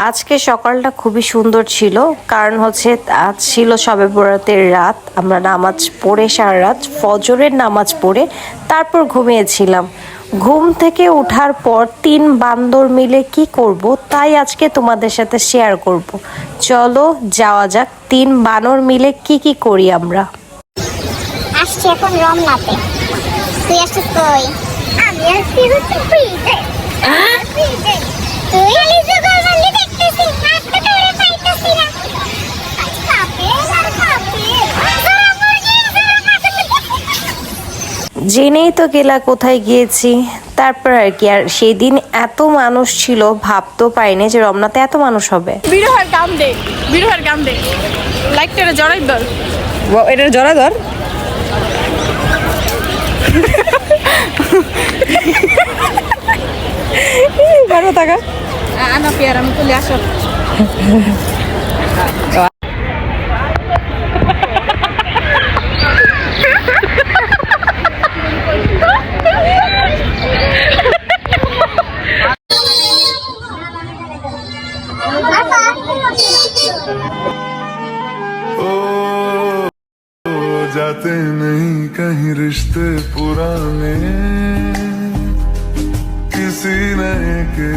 আজকে সকালটা খুবই সুন্দর ছিল, কারণ হচ্ছে আজ ছিল শবে বরাতের রাত। আমরা নামাজ পড়ে সারা রাত ফজরের নামাজ পড়ে তারপর ঘুমিয়েছিলাম। ঘুম থেকে ওঠার পর তিন বান্দর মিলে কি করব তাই আজকে তোমাদের সাথে শেয়ার করব। চলো যাওয়া যাক, তিন বানর মিলে কি করি আমরা। আসছি এখন রমনাতে। তুই আসছিস কই? আমি আসছি হচ্ছে ফ্রিজে। ফ্রিজে তুই লিজু গরমালি দেখতেছিস, হাত তো ধরে পাইতেছি না। খাবে আর খাবে। জেনেই তো গেলা কোথায় গিয়েছি। তারপর আর কি, আর সেই দিন এত মানুষ ছিল, ভাবতেও পারিনি যে রমনাতে এত মানুষ হবে। বিরহের গাম দে লাইকটা জড়াই দর, এটা জড়া ধর। ভালো থাকা আনা পেয়ার আমি তুলে আসো। जाते नहीं कहीं रिश्ते पुराने, किसी नए के